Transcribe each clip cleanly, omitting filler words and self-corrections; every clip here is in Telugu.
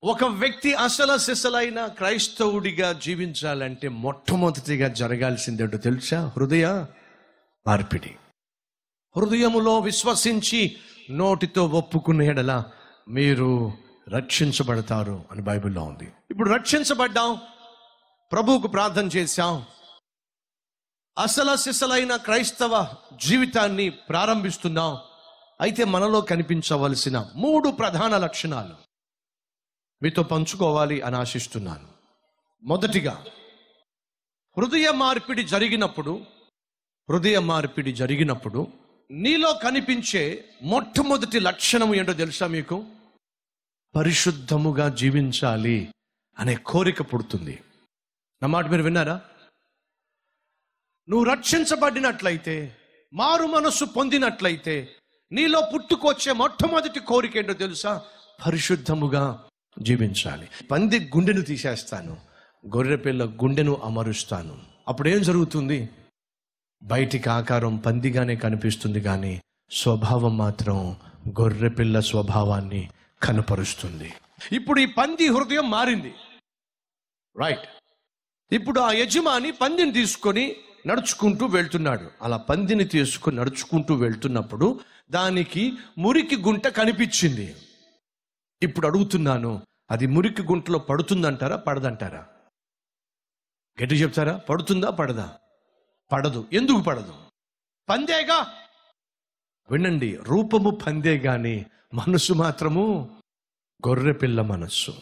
ఒక వ్యక్తి అసలు సిసలైన క్రైస్తవుడిగా జీవించాలంటే మొట్టమొదటిగా జరగాల్సిందేంటో తెలుసా? హృదయ మార్పిడి. హృదయములో విశ్వసించి నోటితో ఒప్పుకునే యెడల మీరు రక్షించబడతారు అని బైబిల్లో ఉంది. ఇప్పుడు రక్షించబడ్డాం, ప్రభువుకు ప్రార్థన చేశాం, అసలు సిసలైన క్రైస్తవ జీవితాన్ని ప్రారంభిస్తున్నాం. అయితే మనలో కనిపించవలసిన 3 ప్రధాన లక్షణాలు మీతో పంచుకోవాలి అని ఆశిస్తున్నాను. మొదటిగా, హృదయ మార్పిడి జరిగినప్పుడు నీలో కనిపించే మొట్టమొదటి లక్షణం ఏంటో తెలుసా మీకు? పరిశుద్ధముగా జీవించాలి అనే కోరిక పుడుతుంది. నా మాట మీరు విన్నారా? నువ్వు రక్షించబడినట్లయితే, మారు మనస్సు పొందినట్లయితే నీలో పుట్టుకొచ్చే మొట్టమొదటి కోరిక ఏంటో తెలుసా? పరిశుద్ధముగా జీవించాలి. పంది గుండెను తీసేస్తాను, గొర్రెపిల్ల గుండెను అమరుస్తాను. అప్పుడేం జరుగుతుంది? బయటికి ఆకారం పందిగానే కనిపిస్తుంది, కానీ స్వభావం మాత్రం గొర్రెపిల్ల స్వభావాన్ని కనపరుస్తుంది. ఇప్పుడు ఈ పంది హృదయం మారింది, రైట్? ఇప్పుడు ఆ యజమాని పందిని తీసుకొని నడుచుకుంటూ వెళ్తున్నాడు. అలా పందిని తీసుకొని నడుచుకుంటూ వెళ్తున్నప్పుడు దానికి మురికి గుంట కనిపించింది. ఇప్పుడు అడుగుతున్నాను, అది మురికి గుంటలో పడుతుందంటారా, పడదంటారా? గట్టి చెప్తారా? పడుతుందా, పడదా? పడదు. ఎందుకు పడదు? పందేగా. వినండి, రూపము పందే గాని మనస్సు మాత్రము గొర్రెపిల్ల మనస్సు.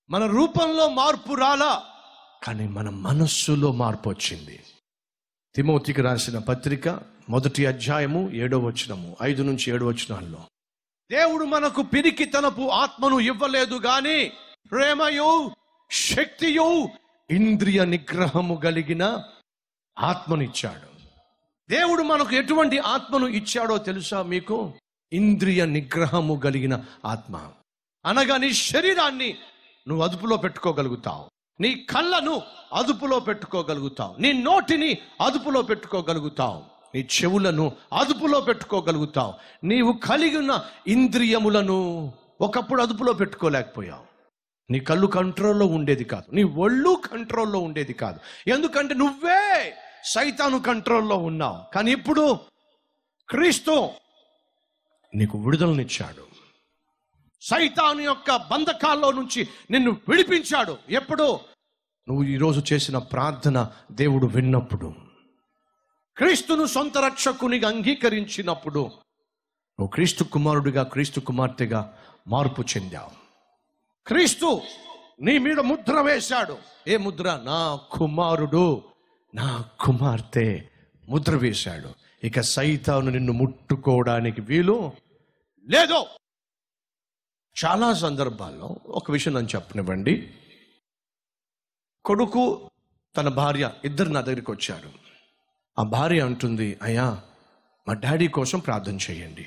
మన రూపంలో మార్పు రాలా, కానీ మన మనస్సులో మార్పు వచ్చింది. తిమోతికి రాసిన పత్రిక 1వ అధ్యాయము 7వ వచనము, 5 నుంచి 7 వచనాల్లో, దేవుడు మనకు పిరికితనపు ఆత్మను ఇవ్వలేదు గాని ప్రేమయు శక్తియు ఇంద్రియ నిగ్రహము కలిగిన ఆత్మనిచ్చాడు. దేవుడు మనకు ఎటువంటి ఆత్మను ఇచ్చాడో తెలుసా మీకు? ఇంద్రియ నిగ్రహము కలిగిన ఆత్మ. అనగా నీ శరీరాన్ని నువ్వు అదుపులో పెట్టుకోగలుగుతావు, నీ కళ్ళను అదుపులో పెట్టుకోగలుగుతావు, నీ నోటిని అదుపులో పెట్టుకోగలుగుతావు, నీ చెవులను అదుపులో పెట్టుకోగలుగుతావు. నీవు కలిగి ఉన్న ఇంద్రియములను ఒకప్పుడు అదుపులో పెట్టుకోలేకపోయావు. నీ కళ్ళు కంట్రోల్లో ఉండేది కాదు, నీ ఒళ్ళు కంట్రోల్లో ఉండేది కాదు. ఎందుకంటే నువ్వే సైతాను కంట్రోల్లో ఉన్నావు. కానీ ఇప్పుడు క్రీస్తు నీకు విడుదలనిచ్చాడు, సైతాను యొక్క బంధకాల్లో నుంచి నిన్ను విడిపించాడు. ఎప్పుడు? నువ్వు ఈరోజు చేసిన ప్రార్థన దేవుడు విన్నప్పుడు, క్రీస్తును సొంత రక్షకునిగా అంగీకరించినప్పుడు నువ్వు క్రీస్తు కుమారుడిగా, క్రీస్తు కుమార్తెగా మార్పు చెందావు. క్రీస్తు నీ మీద ముద్ర వేశాడు. ఏ ముద్ర? నా కుమారుడు, నా కుమార్తె ముద్ర వేశాడు. ఇక సైతాను నిన్ను ముట్టుకోవడానికి వీలు లేదు. చాలా సందర్భాల్లో ఒక విషయం నన్ను చెప్పనివ్వండి. కొడుకు తన భార్య ఇద్దరు నా దగ్గరికి వచ్చారు. ఆ భార్య అంటుంది, అయ్యా మా డాడీ కోసం ప్రార్థన చేయండి.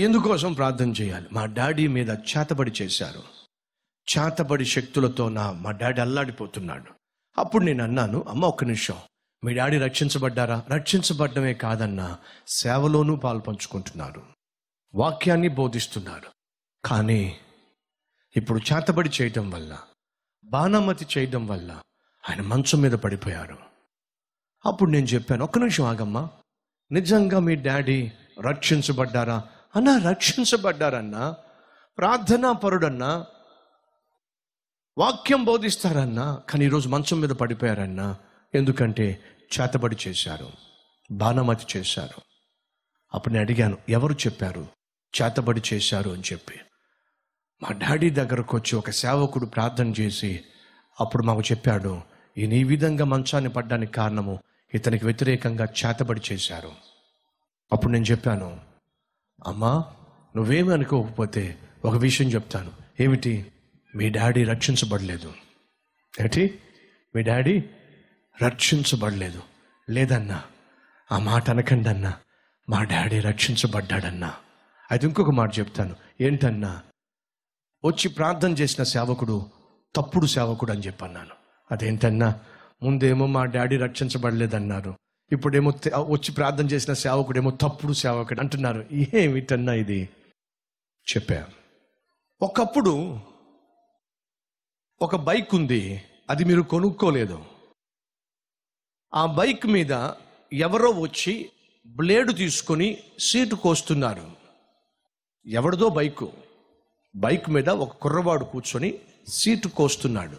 ఎందుకోసం ప్రార్థన చేయాలి? మా డాడీ మీద చేతబడి చేశారు, చేతబడి శక్తులతో మా డాడీ అల్లాడిపోతున్నాడు. అప్పుడు నేను అన్నాను, అమ్మ ఒక్క నిమిషం, మీ డాడీ రక్షించబడ్డారా? రక్షించబడ్డమే కాదన్నా, సేవలోనూ పాలు పంచుకుంటున్నారు, వాక్యాన్ని బోధిస్తున్నారు. కానీ ఇప్పుడు చేతబడి చేయడం వల్ల, బాణమతి చేయడం వల్ల ఆయన మంచం మీద పడిపోయారు. అప్పుడు నేను చెప్పాను, ఒక్క నిమిషం ఆగమ్మా, నిజంగా మీ డాడీ రక్షించబడ్డారా? అన్నా రక్షించబడ్డారన్నా, ప్రార్థనా పరుడన్నా, వాక్యం బోధిస్తారన్నా, కానీ ఈరోజు మంచం మీద పడిపోయారన్నా. ఎందుకంటే చేతబడి చేశారు, బాణమతి చేశారు. అప్పుడు నేను అడిగాను, ఎవరు చెప్పారు చేతబడి చేశారు అని చెప్పి. మా డాడీ దగ్గరకు వచ్చి ఒక సేవకుడు ప్రార్థన చేసి అప్పుడు మాకు చెప్పాడు, ఈయన ఈ విధంగా మంచాన్ని పడ్డానికి కారణము ఇతనికి వ్యతిరేకంగా చేతబడి చేశారు. అప్పుడు నేను చెప్పాను, అమ్మా నువ్వేమి అనుకోకపోతే ఒక విషయం చెప్తాను. ఏమిటి? మీ డాడీ రక్షించబడలేదు. ఏంటి? మీ డాడీ రక్షించబడలేదు? లేదన్నా, ఆ మాట అనకండి అన్నా, మా డాడీ రక్షించబడ్డాడన్నా. అయితే ఇంకొక మాట చెప్తాను. ఏంటన్నా? వచ్చి ప్రార్థన చేసిన సేవకుడు తప్పుడు సేవకుడు అని చెప్పన్నాను. అదేంటన్నా? ముందేమో మా డాడీ రక్షించబడలేదన్నారు, ఇప్పుడేమో వచ్చి ప్రార్థన చేసిన సేవకుడేమో తప్పుడు సేవకుడు అంటున్నారు. ఏమిటన్నా ఇది? చెప్పా. ఒకప్పుడు ఒక బైక్ ఉంది, అది మీరు కొనుక్కోలేదు. ఆ బైక్ మీద ఎవరో వచ్చి బ్లేడు తీసుకొని సీటు కోస్తున్నారు. ఎవరిదో బైక్ మీద ఒక కుర్రవాడు కూర్చొని సీటు కోస్తున్నాడు.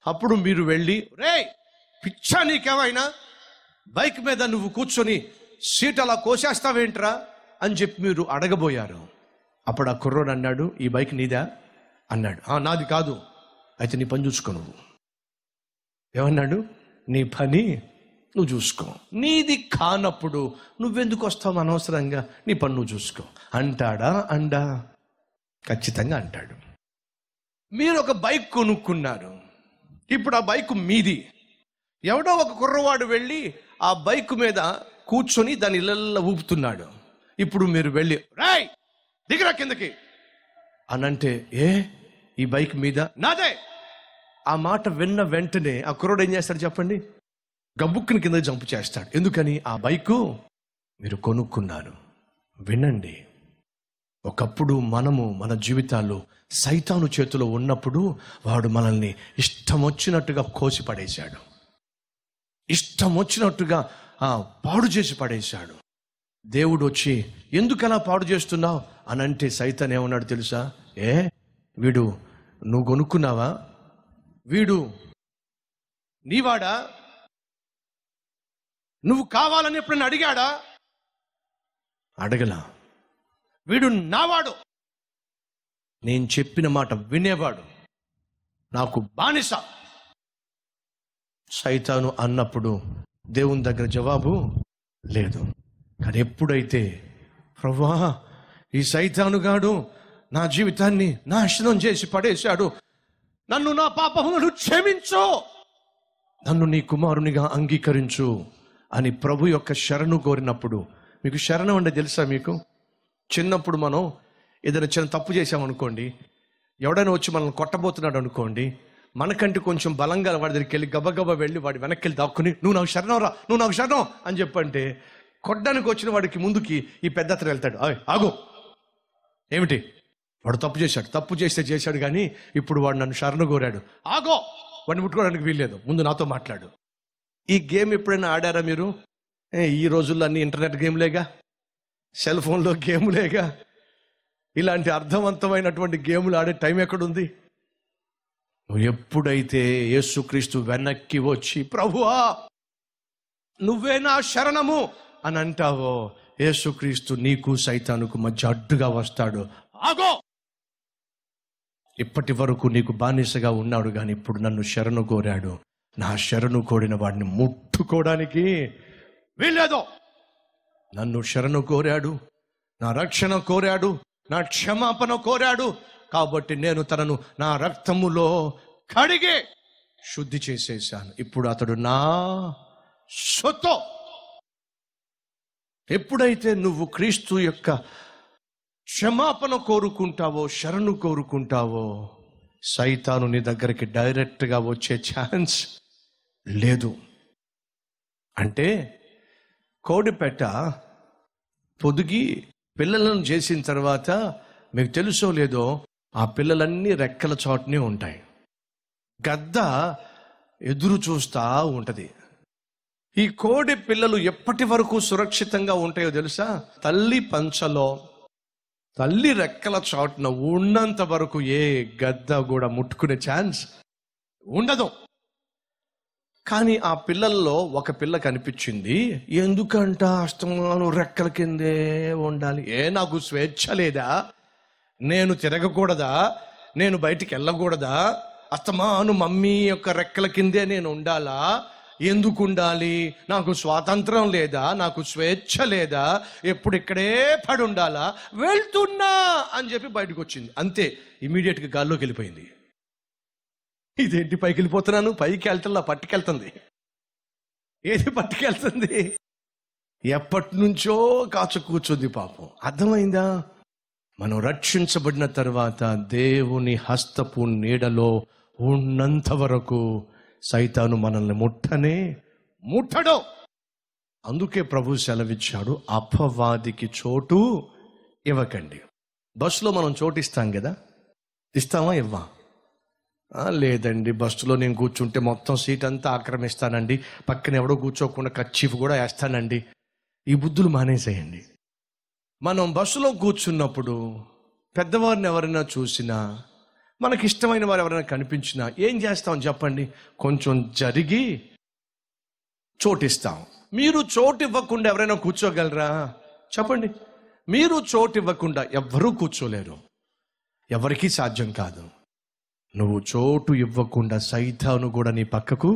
అప్పుడు మీరు వెళ్ళి, రేయ్ పిచ్చా నీకేమైనా, బైక్ మీద నువ్వు కూర్చొని సీట్ అలా కోసేస్తావేంట్రా అని చెప్పి మీరు అడగబోయారు. అప్పుడు ఆ కుర్రోడు అన్నాడు, ఈ బైక్ నీదా అన్నాడు. నాది కాదు. అయితే నీ పని చూసుకో. నువ్వు ఏమన్నాడు? నీ పని నువ్వు చూసుకో. నీది కానప్పుడు నువ్వెందుకు వస్తావు అనవసరంగా, నీ పని నువ్వు చూసుకో అంటాడా? ఖచ్చితంగా అంటాడు. మీరు ఒక బైక్ కొనుక్కున్నారు, ఇప్పుడు ఆ బైక్ మీది. ఎవడో ఒక కుర్రవాడు వెళ్ళి ఆ బైక్ మీద కూర్చొని దాని ఇళ్ళల్లో ఊపుతున్నాడు. ఇప్పుడు మీరు వెళ్ళి, రాయ్ దిగరా కిందకి అని అంటే, ఈ బైక్ మీద నాదే. ఆ మాట విన్న వెంటనే ఆ కుర్రోడు ఏం చేస్తాడు చెప్పండి? గబుక్కుని కింద జంప్ చేస్తాడు. ఎందుకని? ఆ బైకు మీరు కొనుక్కున్నారు. వినండి, ఒకప్పుడు మనము మన జీవితాల్లో సైతాను చేతిలో ఉన్నప్పుడు వాడు మనల్ని ఇష్టం వచ్చినట్టుగా కోసి పడేశాడు, ఇష్టం వచ్చినట్టుగా పాడు చేసి పడేశాడు. దేవుడు వచ్చి ఎందుకలా పాడు చేస్తున్నావు అని అంటే సైతాన్ ఏమన్నాడు తెలుసా? వీడు నువ్వు కొనుక్కున్నావా? వీడు నీవాడా? నువ్వు కావాలని ఎప్పుడైనా అడిగాడా? అడగలా. వీడు నావాడు, నేను చెప్పిన మాట వినేవాడు, నాకు బానిస. సైతాను అన్నప్పుడు దేవుని దగ్గర జవాబు లేదు. కానీ ఎప్పుడైతే ప్రభువా ఈ సైతానుగాడు నా జీవితాన్ని నాశనం చేసి పడేశాడు, నన్ను నా పాపములను క్షమించు, నన్ను నీ కుమారునిగా అంగీకరించు అని ప్రభు యొక్క శరణు కోరినప్పుడు, మీకు శరణం అంటే తెలుసా? మీకు చిన్నప్పుడు మనం ఏదైనా చిన్న తప్పు చేసామనుకోండి, ఎవడైనా వచ్చి మనల్ని కొట్టబోతున్నాడు అనుకోండి, మనకంటే కొంచెం బలంగా వాడి దగ్గరికి వెళ్ళి గబగబా వెళ్ళి వాడి వెనక్కి వెళ్ళి దాక్కుని, నువ్వు నాకు శరణం రా, నువ్వు నాకు శరణం అని చెప్పంటే, కొట్టడానికి వచ్చిన వాడికి ముందుకి ఈ పెద్ద అతను వెళ్తాడు. ఆగు, ఏమిటి? వాడు తప్పు చేశాడు కానీ ఇప్పుడు వాడు నన్ను శరణు కోరాడు, ఆగో, వాడిని ముట్టుకోవడానికి వీల్లేదు, ముందు నాతో మాట్లాడు. ఈ గేమ్ ఎప్పుడైనా ఆడారా మీరు? ఈ రోజుల్లో అన్ని ఇంటర్నెట్ గేమ్లేగా, సెల్ ఫోన్లో గేములేగా. ఇలాంటి అర్థవంతమైనటువంటి గేములు ఆడే టైం ఎక్కడుంది? నువ్వు ఎప్పుడైతే యేసుక్రీస్తు వెనక్కి వచ్చి ప్రభువా నువ్వే నా శరణము అని అంటావో, యేసుక్రీస్తు నీకు సైతానుకు మధ్య అడ్డుగా వస్తాడు. ఆగో, ఇప్పటి వరకు నీకు బానిసగా ఉన్నాడు కానీ ఇప్పుడు నన్ను శరణు కోరాడు, నా శరణు కోరిన వాడిని ముట్టుకోవడానికి వీల్లేదు. నన్ను శరణు కోరాడు, నా రక్షణ కోరాడు, నా క్షమాపణ కోరాడు, కాబట్టి నేను తనను నా రక్తములో కడిగి శుద్ధి చేసేసాను. ఇప్పుడు అతడు నా సొత్తు. ఎప్పుడైతే నువ్వు క్రీస్తు యొక్క క్షమాపణ కోరుకుంటావో, శరణు కోరుకుంటావో, సైతాను నీ దగ్గరికి డైరెక్ట్గా వచ్చే ఛాన్స్ లేదు. అంటే కోడిపెట్ట పొదిగి పిల్లలను చేసిన తర్వాత మీకు తెలుసో లేదో, ఆ పిల్లలన్నీ రెక్కల చోటనే ఉంటాయి. గద్ద ఎదురు చూస్తూ ఉంటుంది. ఈ కోడి పిల్లలు ఎప్పటి వరకు సురక్షితంగా ఉంటాయో తెలుసా? తల్లి పంచలో, తల్లి రెక్కల చాటున ఉన్నంత వరకు ఏ గద్ద కూడా ముట్టుకునే ఛాన్స్ ఉండదు. కానీ ఆ పిల్లల్లో ఒక పిల్ల కనిపించింది. ఎందుకంట అస్తమాను రెక్కల కిందే ఉండాలి? నాకు స్వేచ్ఛ లేదా? నేను తిరగకూడదా? నేను బయటికి వెళ్ళకూడదా? అస్తమాను మమ్మీ యొక్క రెక్కల కిందే నేను ఉండాలా? ఎందుకు ఉండాలి? నాకు స్వాతంత్రం లేదా? నాకు స్వేచ్ఛ లేదా? ఎప్పుడు ఇక్కడే పడి ఉండాలా? వెళ్తున్నా అని చెప్పి బయటకు వచ్చింది. అంతే, ఇమీడియట్గా గాల్లోకి వెళ్ళిపోయింది. ఇదేంటి పైకి వెళ్ళిపోతున్నాను? పైకి వెళ్తా, పట్టుకెళ్తుంది. ఏది పట్టుకెళ్తుంది? ఎప్పటి నుంచో కాచు కూర్చుంది పాపం. అర్థమైందా? మనం రక్షించబడిన తర్వాత దేవుని హస్తపు నీడలో ఉన్నంత వరకు సైతాను మనల్ని ముట్టడు. అందుకే ప్రభు సెలవిచ్చాడు, అపవాదికి చోటు ఇవ్వకండి. బస్సులో మనం చోటు ఇస్తాం కదా, ఇస్తామా? ఇవ్వా? లేదండి, బస్సులో నేను కూర్చుంటే మొత్తం సీట్ అంతా ఆక్రమిస్తానండి, పక్కన ఎవడో కూర్చోకుండా కర్చీఫ్ కూడా వేస్తానండి. ఈ బుద్ధులు మానేసేయండి. మనం బస్సులో కూర్చున్నప్పుడు పెద్దవారిని ఎవరైనా చూసినా, మనకి ఇష్టమైన వారు ఎవరైనా కనిపించినా ఏం చేస్తాం చెప్పండి? కొంచెం జరిగి చోటిస్తాం. మీరు చోటు ఇవ్వకుండా ఎవరైనా కూర్చోగలరా చెప్పండి? మీరు చోటు ఇవ్వకుండా ఎవ్వరూ కూర్చోలేరు, ఎవరికీ సాధ్యం కాదు. నువ్వు చోటు ఇవ్వకుండా సైతాను కూడా నీ పక్కకు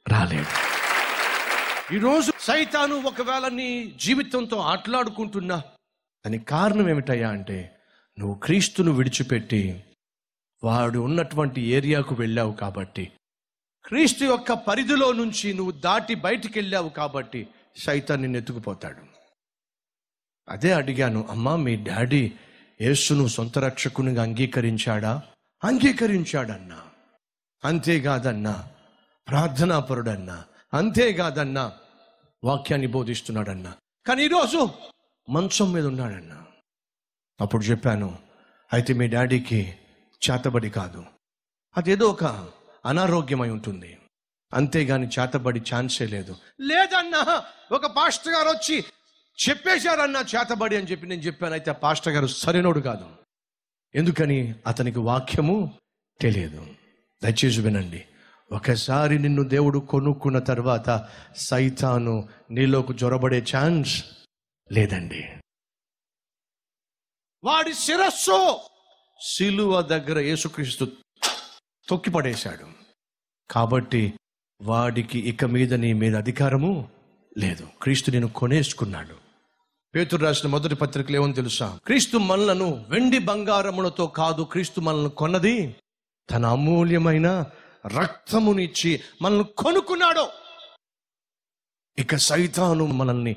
రాలేడు. ఈరోజు సైతాను ఒకవేళ నీ జీవితంతో ఆటలాడుకుంటున్నా, దానికి కారణం ఏమిటయ్యా అంటే, నువ్వు క్రీస్తును విడిచిపెట్టి వాడు ఉన్నటువంటి ఏరియాకు వెళ్ళావు కాబట్టి, క్రీస్తు యొక్క పరిధిలో నుంచి నువ్వు దాటి బయటికి వెళ్ళావు కాబట్టి సైతాన్ని నిన్ను ఎత్తుకుపోతాడు. అదే అడిగాను, అమ్మా మీ డాడీ యేసును సొంత రక్షకునిగా అంగీకరించాడా? అంగీకరించాడన్నా. అంతేకాదన్నా ప్రార్థనాపరుడన్నా, అంతేకాదన్నా వాక్యాన్ని బోధిస్తున్నాడన్నా. కానీ ఈరోజు మంచం మీద ఉన్నాడన్నా. అప్పుడు చెప్పాను, అయితే మీ డాడీకి చేతబడి కాదు, అదేదో ఒక అనారోగ్యమై ఉంటుంది, అంతేగాని చేతబడి ఛాన్సే లేదు. లేదన్నా, ఒక పాస్టర్ గారు వచ్చి చెప్పేశారన్నా చేతబడి అని చెప్పి నేను చెప్పాను. అయితే ఆ పాస్టర్ గారు సరైనోడు కాదు. ఎందుకని? అతనికి వాక్యము తెలియదు. దయచేసి వినండి, ఒకసారి నిన్ను దేవుడు కొనుక్కున్న తర్వాత సైతాను నీలోకి జొరబడే ఛాన్స్ లేదండి. వాడి శిరస్సు సిలువ దగ్గర యేసుక్రీస్తు తొక్కిపడేశాడు కాబట్టి వాడికి ఇక మీద నీ మీద అధికారము లేదు. క్రీస్తు నేను కొనేసుకున్నాడు. పేతురు రాసిన మొదటి పత్రికలు ఏమని తెలుసా? క్రీస్తు మనలను వెండి బంగారములతో కాదు, క్రీస్తు మనల్ని కొన్నది తన అమూల్యమైన రక్తమునిచ్చి మనల్ని కొనుక్కున్నాడు. ఇక సైతాను మనల్ని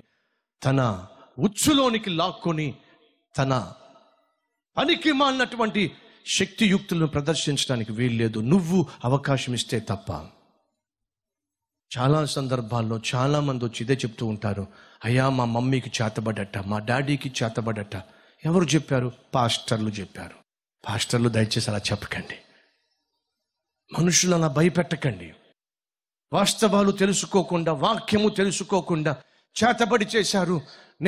తన ఉచ్చులోనికి లాక్కొని తన పనికి మాలినటువంటి శక్తియుక్తులను ప్రదర్శించడానికి వీల్లేదు, నువ్వు అవకాశం ఇస్తే తప్ప. చాలా సందర్భాల్లో చాలా మంది వచ్చి ఇదే చెప్తూ ఉంటారు, అయ్యా మా మమ్మీకి చేతబడట, మా డాడీకి చేతబడట. ఎవరు చెప్పారు? పాస్టర్లు చెప్పారు. పాస్టర్లు దయచేసి అలా చెప్పకండి, మనుషులు అలా భయపెట్టకండి. వాస్తవాలు తెలుసుకోకుండా, వాక్యము తెలుసుకోకుండా చేతబడి చేశారు,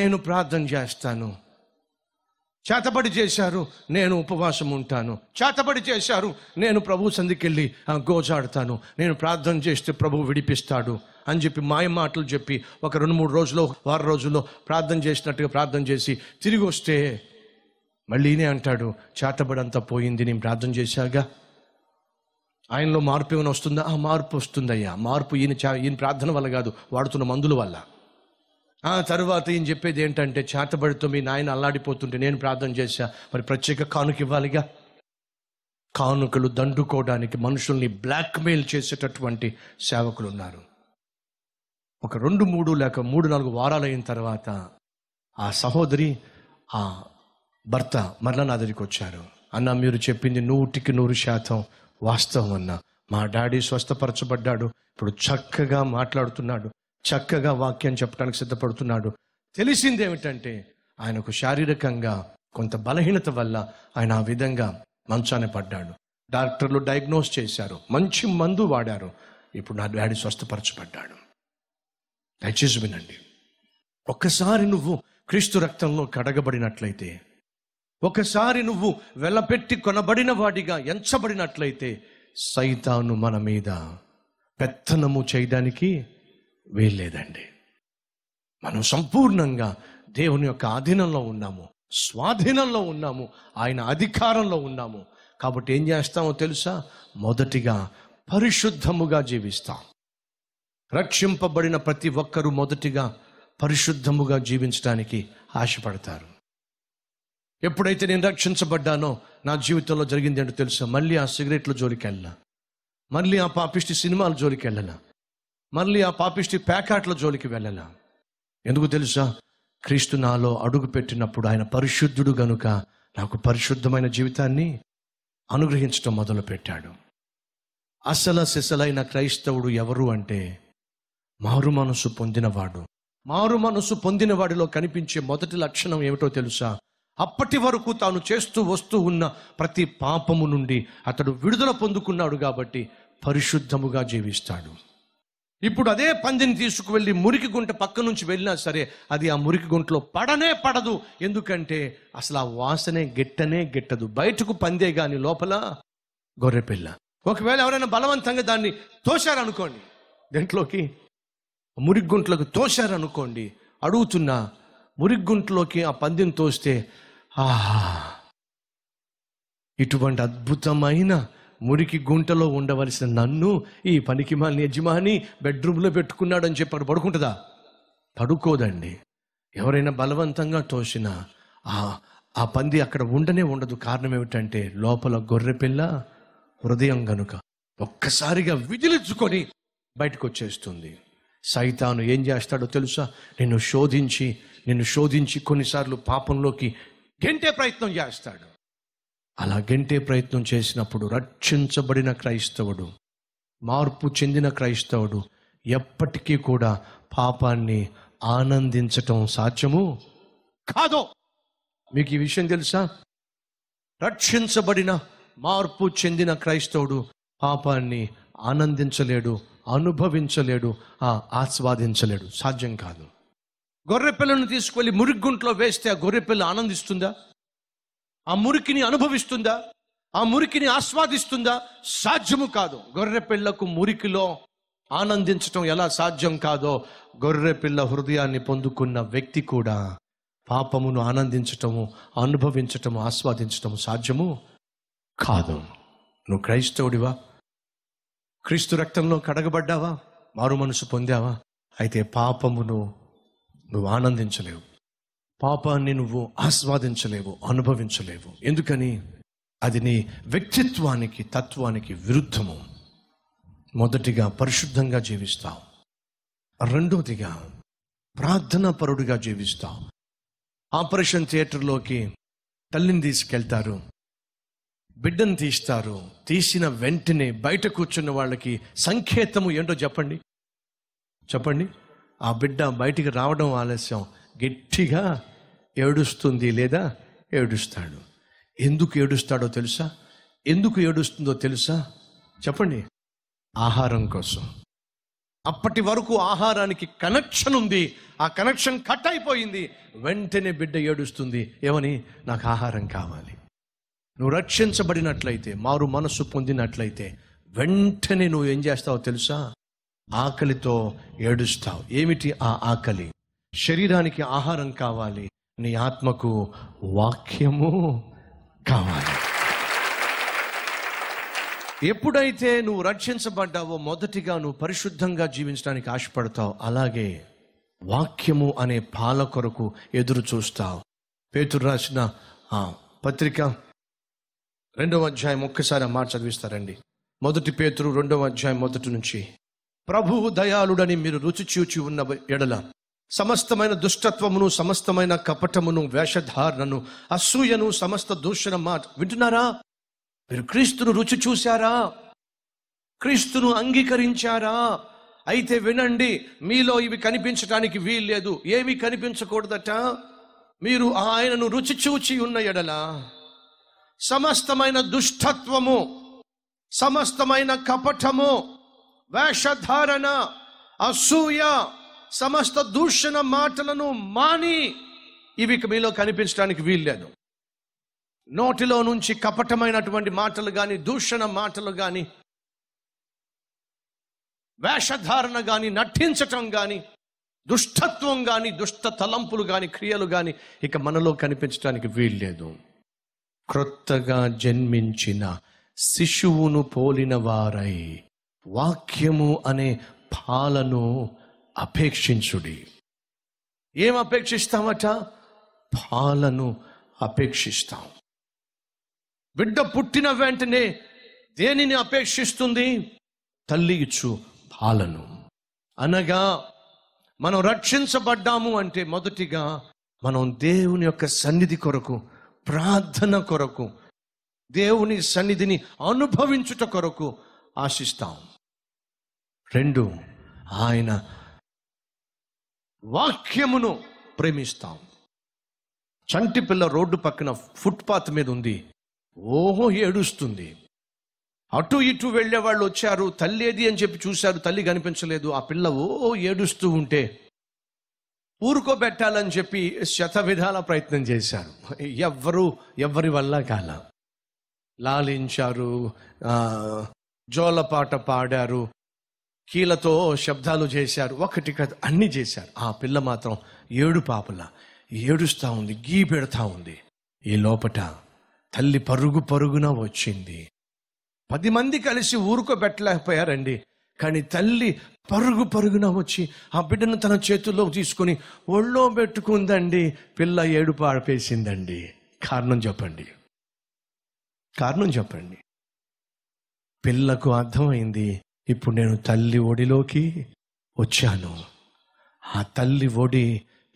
నేను ప్రార్థన చేస్తాను, చేతబడి చేశారు, నేను ఉపవాసం ఉంటాను, చేతబడి చేశారు, నేను ప్రభు సంధికెళ్ళి గోజాడతాను, నేను ప్రార్థన చేస్తే ప్రభు విడిపిస్తాడు అని చెప్పి మాయ మాటలు చెప్పి ఒక 2-3 రోజుల్లో, వారం రోజుల్లో ప్రార్థన చేసినట్టుగా ప్రార్థన చేసి తిరిగి వస్తే మళ్ళీ ఈయనే అంటాడు, చేతబడి అంతా పోయింది, నేను ప్రార్థన చేశాగా. ఆయనలో మార్పు ఏమైనా వస్తుందా? ఆ మార్పు వస్తుందయ్యా. మార్పు ఈయన ప్రార్థన వల్ల కాదు, వాడుతున్న మందుల వల్ల. ఆ తర్వాత ఈయన చెప్పేది ఏంటంటే, చేతబడితో మీ నాయన అల్లాడిపోతుంటే నేను ప్రార్థన చేశా, మరి ప్రత్యేక కానుక ఇవ్వాలిగా. కానుకలు దండుకోవడానికి మనుషుల్ని బ్లాక్మెయిల్ చేసేటటువంటి సేవకులు ఉన్నారు. ఒక 2-3 లేక 3-4 వారాలు అయిన తర్వాత ఆ సహోదరి, ఆ భర్త మరలా నా దగ్గరికి వచ్చారు. అన్న, మీరు చెప్పింది 100% వాస్తవం అన్న. మా డాడీ స్వస్థపరచబడ్డాడు, ఇప్పుడు చక్కగా మాట్లాడుతున్నాడు, చక్కగా వాక్యం చెప్పడానికి సిద్ధపడుతున్నాడు. తెలిసింది ఏమిటంటే, ఆయనకు శారీరకంగా కొంత బలహీనత వల్ల ఆయన ఆ విధంగా మంచాన పడ్డాడు. డాక్టర్లు డయాగ్నోస్ చేశారు, మంచి మందు వాడారు, ఇప్పుడు నా డాడీ స్వస్థపరచబడ్డాడు. దయచేసి వినండి, ఒక్కసారి నువ్వు క్రీస్తు రక్తంలో కడగబడినట్లయితే, ఒకసారి నువ్వు వెలపెట్టి కొనబడిన వాడిగా ఎంచబడినట్లయితే, సైతాను మన మీద పెత్తనము చేయడానికి వీల్లేదండి. మనం సంపూర్ణంగా దేవుని యొక్క ఆధీనంలో ఉన్నాము, స్వాధీనంలో ఉన్నాము, ఆయన అధికారంలో ఉన్నాము. కాబట్టి ఏం చేస్తామో తెలుసా? మొదటిగా పరిశుద్ధముగా జీవిస్తాం. రక్షింపబడిన ప్రతి ఒక్కరూ మొదటిగా పరిశుద్ధముగా జీవించడానికి ఆశపడతారు. ఎప్పుడైతే నేను రక్షించబడ్డానో నా జీవితంలో జరిగింది ఏంటో తెలుసా? మళ్ళీ ఆ సిగరెట్ల జోలికి వెళ్ళా, మళ్ళీ ఆ పాపిష్టి సినిమాల జోలికి వెళ్ళలా, మళ్ళీ ఆ పాపిష్టి ప్యాకాట్ల జోలికి వెళ్ళలా. ఎందుకు తెలుసా? క్రీస్తు నాలో అడుగు పెట్టినప్పుడు ఆయన పరిశుద్ధుడు గనుక నాకు పరిశుద్ధమైన జీవితాన్ని అనుగ్రహించడం మొదలు పెట్టాడు. అసలు సిసలైన క్రైస్తవుడు ఎవరు అంటే, మారు మనసు పొందినవాడు. మారు మనసు పొందిన వాడిలో కనిపించే మొదటి లక్షణం ఏమిటో తెలుసా? అప్పటి వరకు తాను చేస్తూ వస్తూ ఉన్న ప్రతి పాపము నుండి అతడు విడుదల పొందుకున్నాడు కాబట్టి పరిశుద్ధముగా జీవిస్తాడు. ఇప్పుడు అదే పందిని తీసుకువెళ్ళి మురికి గుంట పక్క నుంచి వెళ్ళినా సరే అది ఆ మురికి గుంటలో పడనే పడదు. ఎందుకంటే అసలు ఆ వాసనే గిట్టదు. బయటకు పందే గాని లోపల గొర్రెపిల్ల. ఒకవేళ ఎవరైనా బలవంతంగా దాన్ని తోశారనుకోండి, దాంట్లోకి మురికి గుంటలోకి తోశారనుకోండి, అడుగుతున్నా, మురికి గుంటలోకి ఆ పందిని తోస్తే ఆహా, ఇటువంటి అద్భుతమైన మురికి గుంటలో ఉండవలసిన నన్ను ఈ పనికిమాలిన యజమాని బెడ్రూమ్లో పెట్టుకున్నాడు అని చెప్పి అక్కడ పడుకుంటుందా? పడుకోదండి. ఎవరైనా బలవంతంగా తోసినా ఆ పంది అక్కడ ఉండదు. కారణం ఏమిటంటే లోపల గొర్రెపిల్ల హృదయం గనుక ఒక్కసారిగా విదిలించుకొని బయటకు వచ్చేస్తుంది. సైతాను ఏం చేస్తాడో తెలుసా? నిన్ను శోధించి కొన్నిసార్లు పాపంలోకి గెంటే ప్రయత్నం చేస్తాడు. అలా గెంటే ప్రయత్నం చేసినప్పుడు రక్షించబడిన క్రైస్తవుడు, మార్పు చెందిన క్రైస్తవుడు ఎప్పటికీ కూడా పాపాన్ని ఆనందించటం సాధ్యము కాదు. మీకు ఈ విషయం తెలుసా? రక్షించబడిన మార్పు చెందిన క్రైస్తవుడు పాపాన్ని ఆనందించలేడు, అనుభవించలేడు, ఆస్వాదించలేడు. సాధ్యం కాదు. గొర్రెపిల్లను తీసుకువెళ్ళి మురిగుంట్లో వేస్తే ఆ గొర్రెపిల్ల ఆనందిస్తుందా? ఆ మురికిని అనుభవిస్తుందా? ఆ మురికిని ఆస్వాదిస్తుందా? సాధ్యము కాదు. గొర్రెపిల్లకు మురికిలో ఆనందించటం ఎలా సాధ్యం కాదో, గొర్రెపిల్ల హృదయాన్ని పొందుకున్న వ్యక్తి కూడా పాపమును ఆనందించటము, అనుభవించటము, ఆస్వాదించటము సాధ్యము కాదు. నువ్వు క్రైస్తవుడివా? క్రీస్తు రక్తంలో కడగబడ్డావా? మారు మనసు పొందావా? అయితే పాపమును నువ్వు ఆనందించలేవు, పాపాన్ని నువ్వు ఆస్వాదించలేవు, అనుభవించలేవు. ఎందుకని? అది నీ వ్యక్తిత్వానికి, తత్వానికి విరుద్ధము. మొదటిగా పరిశుద్ధంగా జీవిస్తావు, రెండోదిగా ప్రార్థనా పరుడుగా జీవిస్తావు. ఆపరేషన్ థియేటర్లోకి తల్లిని తీసుకెళ్తారు, బిడ్డను తీస్తారు. తీసిన వెంటనే బయట కూర్చున్న వాళ్ళకి సంకేతము ఏంటో చెప్పండి. ఆ బిడ్డ బయటికి రావడం ఆలస్యం, గట్టిగా ఏడుస్తుంది లేదా ఏడుస్తాడు. ఎందుకు ఏడుస్తాడో తెలుసా? ఎందుకు ఏడుస్తుందో తెలుసా? చెప్పండి. ఆహారం కోసం. అప్పటి వరకు ఆహారానికి కనెక్షన్ ఉంది, ఆ కనెక్షన్ కట్ అయిపోయింది. వెంటనే బిడ్డ ఏడుస్తుంది. ఏమని? నాకు ఆహారం కావాలి. నువ్వు రక్షించబడినట్లయితే, మారు మనస్సు పొందినట్లయితే వెంటనే నువ్వు ఏం చేస్తావో తెలుసా? ఆకలితో ఏడుస్తావు. ఏమిటి ఆ ఆకలి? శరీరానికి ఆహారం కావాలి, నీ ఆత్మకు వాక్యము కావాలి. ఎప్పుడైతే నువ్వు రక్షించబడ్డావో మొదటిగా నువ్వు పరిశుద్ధంగా జీవించడానికి ఆశపడతావు. అలాగే వాక్యము అనే పాల కొరకు ఎదురు చూస్తావు. పేతురు రాసిన పత్రిక 2వ అధ్యాయం ఒక్కసారి ఆ మాట చదివిస్తారండి. 1 పేతురు 2వ అధ్యాయం 1 నుంచి. ప్రభువు దయాళుడని మీరు రుచి చూచి ఉన్న ఎడల సమస్తమైన దుష్టత్వమును, సమస్తమైన కపటమును, వేషధారణను, అసూయను, సమస్త దూషణ మాట. వింటున్నారా? మీరు క్రీస్తును రుచి చూశారా? క్రీస్తును అంగీకరించారా? అయితే వినండి, మీలో ఇవి కనిపించడానికి వీల్లేదు. ఏమి కనిపించకూడదట? మీరు ఆయనను రుచి చూచి ఉన్న ఎడల సమస్తమైన దుష్టత్వము, సమస్తమైన కపటము, వేషధారణ, అసూయ, సమస్త దూషణ మాటలను మాని. ఇవి మీలో కనిపించడానికి వీల్లేదు. నోటిలో నుంచి కపటమైనటువంటి మాటలు కానీ, దూషణ మాటలు కానీ, వేషధారణ కానీ, నటించటం కానీ, దుష్టత్వం కానీ, దుష్ట తలంపులు కానీ, క్రియలు కానీ ఇక మనలో కనిపించడానికి వీల్లేదు. క్రొత్తగా జన్మించిన శిశువును పోలిన వారై వాక్యము అనే పాలను అపేక్షించుడి. ఏం అపేక్షిస్తామట? పాలను అపేక్షిస్తాం. బిడ్డ పుట్టిన వెంటనే దేనిని అపేక్షిస్తుంది? తల్లి ఇచ్చు పాలను. అనగా మనం రక్షించబడ్డాము అంటే మొదటిగా మనం దేవుని యొక్క సన్నిధి కొరకు, ప్రార్థన కొరకు, దేవుని సన్నిధిని అనుభవించుట కొరకు ఆశిస్తాం. 2, ఆయన వాక్యమును ప్రేమిస్తాం. చంటి పిల్ల రోడ్డు పక్కన ఫుట్పాత్ మీద ఉంది. ఓహో ఏడుస్తుంది. అటు ఇటు వెళ్ళే వాళ్ళు వచ్చారు, తల్లి ఏది అని చెప్పి చూశారు, తల్లి కనిపించలేదు. ఆ పిల్ల ఏడుస్తూ ఉంటే ఊరుకోబెట్టాలని చెప్పి శత విధాల ప్రయత్నం చేశారు. ఎవరి వల్ల కాల. లాలించారు, జోలపాట పాడారు, కీలతో శబ్దాలు చేశారు, ఒకటి కాదు అన్నీ చేశారు. ఆ పిల్ల మాత్రం ఏడు పాపల ఏడుస్తూ ఉంది, గీ పెడతా ఉంది. ఈ లోపట తల్లి పరుగున వచ్చింది. 10 మంది కలిసి ఊరుకోబెట్టలేకపోయారండి. కానీ తల్లి పరుగున వచ్చి ఆ బిడ్డను తన చేతుల్లో తీసుకొని ఒళ్ళో పెట్టుకుందండి. పిల్ల ఏడుపు ఆపేసిందండి. కారణం చెప్పండి. పిల్లకు అర్థమైంది, ఇప్పుడు నేను తల్లి ఒడిలోకి వచ్చాను. ఆ తల్లి ఒడి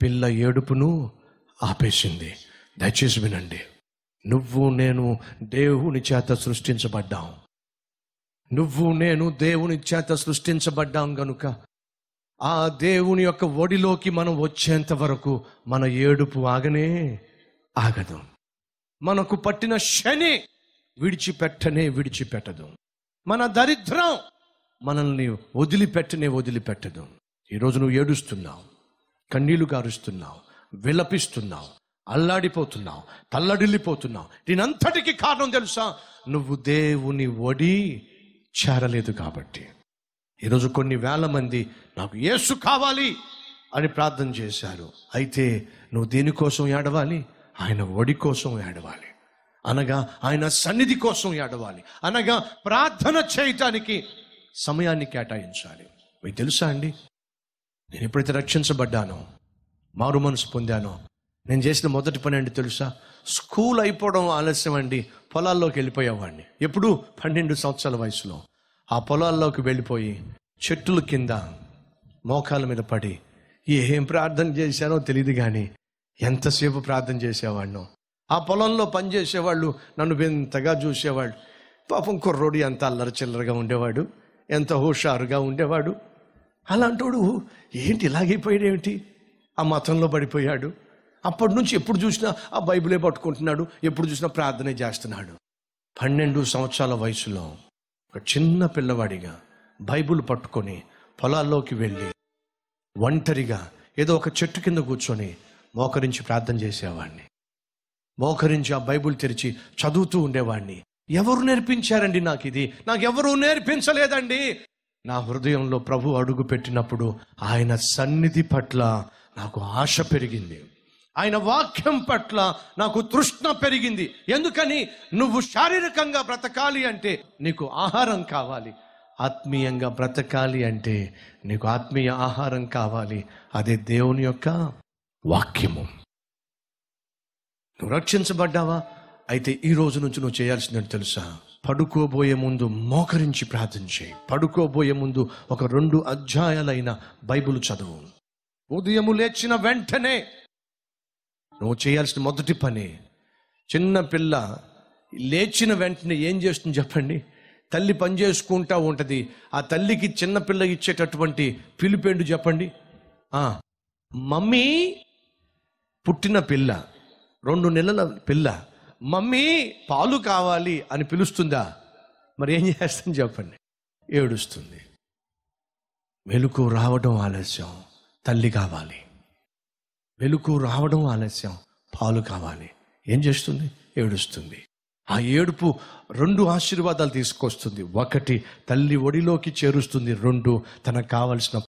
పిల్ల ఏడుపును ఆపేసింది. దయచేసి వినండి. నువ్వు నేను దేవుని చేత సృష్టించబడ్డాం. గనుక ఆ దేవుని యొక్క ఒడిలోకి మనం వచ్చేంత వరకు మన ఏడుపు ఆగదు. మనకు పట్టిన శని విడిచిపెట్టదు. మన దరిద్రం మనల్ని వదిలిపెట్టదు. ఈరోజు నువ్వు ఏడుస్తున్నావు, కన్నీళ్లు గారుస్తున్నావు, విలపిస్తున్నావు, అల్లాడిపోతున్నావు, తల్లడిల్లిపోతున్నావు. దీనంతటికి కారణం తెలుసా? నువ్వు దేవుని ఒడి చేరలేదు కాబట్టి. ఈరోజు కొన్ని వేల మంది నాకు యేసు కావాలి అని ప్రార్థన చేశారు. అయితే నువ్వు దేనికోసం ఏడవాలి? ఆయన ఒడి కోసం ఏడవాలి, అనగా ఆయన సన్నిధి కోసం ఏడవాలి, అనగా ప్రార్థన చేయటానికి సమయాన్ని కేటాయించాలి. మీకు తెలుసా అండి, నేను ఎప్పుడైతే రక్షించబడ్డానో, మారు మనసు పొందానో, నేను చేసిన మొదటి పని అండి తెలుసా? స్కూల్ అయిపోవడం ఆలస్యం అండి, పొలాల్లోకి వెళ్ళిపోయేవాడిని. ఎప్పుడు 12 సంవత్సరాల వయసులో ఆ పొలాల్లోకి వెళ్ళిపోయి చెట్టుల కింద మోకాల మీద పడి ఏం ప్రార్థన చేశానో తెలియదు, కానీ ఎంతసేపు ప్రార్థన చేసేవాడినో. ఆ పొలంలో పనిచేసేవాళ్ళు నన్ను వింతగా చూసేవాళ్ళు. పాపం కుర్రోడు ఎంత అల్లరి చిల్లరగా ఉండేవాడు, ఎంత హుషారుగా ఉండేవాడు. అలాంటోడు ఏంటి ఇలాగైపోయాడు, ఏమిటి ఆ మతంలో పడిపోయాడు. అప్పటి నుంచి ఎప్పుడు చూసినా ఆ బైబిలే పట్టుకుంటున్నాడు, ఎప్పుడు చూసినా ప్రార్థనే చేస్తున్నాడు. 12 సంవత్సరాల వయసులో ఒక చిన్న పిల్లవాడిగా బైబిల్ పట్టుకొని పొలాల్లోకి వెళ్ళి ఒంటరిగా ఏదో ఒక చెట్టు కింద కూర్చొని మోకరించి ప్రార్థన చేసేవాడిని. మోకరించి ఆ బైబిల్ తెరిచి చదువుతూ ఉండేవాడిని. ఎవరు నేర్పించారండి నాకు ఇది? నాకెవరూ నేర్పించలేదండి. నా హృదయంలో ప్రభు అడుగు పెట్టినప్పుడు ఆయన సన్నిధి పట్ల నాకు ఆశ పెరిగింది, ఆయన వాక్యం పట్ల నాకు తృష్ణ పెరిగింది. ఎందుకని? నువ్వు శారీరకంగా బ్రతకాలి అంటే నీకు ఆహారం కావాలి, ఆత్మీయంగా బ్రతకాలి అంటే నీకు ఆత్మీయ ఆహారం కావాలి. అదే దేవుని యొక్క వాక్యము. నువ్వు రక్షించబడ్డావా? అయితే ఈ రోజు నుంచి నువ్వు చేయాల్సిందని తెలుసా? పడుకోబోయే ముందు మోకరించి ప్రార్థన చేయి. పడుకోబోయే ముందు ఒక 2 అధ్యాయాలైన బైబిల్ చదువు. ఉదయము లేచిన వెంటనే నువ్వు చేయాల్సిన మొదటి పని, చిన్న పిల్ల లేచిన వెంటనే ఏం చేస్తుంది చెప్పండి? తల్లి పని చేసుకుంటా ఉంటుంది. ఆ తల్లికి చిన్న పిల్ల ఇచ్చేటటువంటి పిలుపేండు చెప్పండి? మమ్మీ. పుట్టిన పిల్ల, 2 నెలల పిల్ల మమ్మీ పాలు కావాలి అని పిలుస్తుందా? మరి ఏం చేస్తుంది చెప్పండి? ఏడుస్తుంది. మెలకు రావడం ఆలస్యం, తల్లి కావాలి. వెలుగు రావడం ఆలస్యం, పాలు కావాలి. ఏం చేస్తుంది? ఏడుస్తుంది. ఆ ఏడుపు 2 ఆశీర్వాదాలు తీసుకొస్తుంది. 1 తల్లి ఒడిలోకి చేరుస్తుంది, 2 తనకు కావలసిన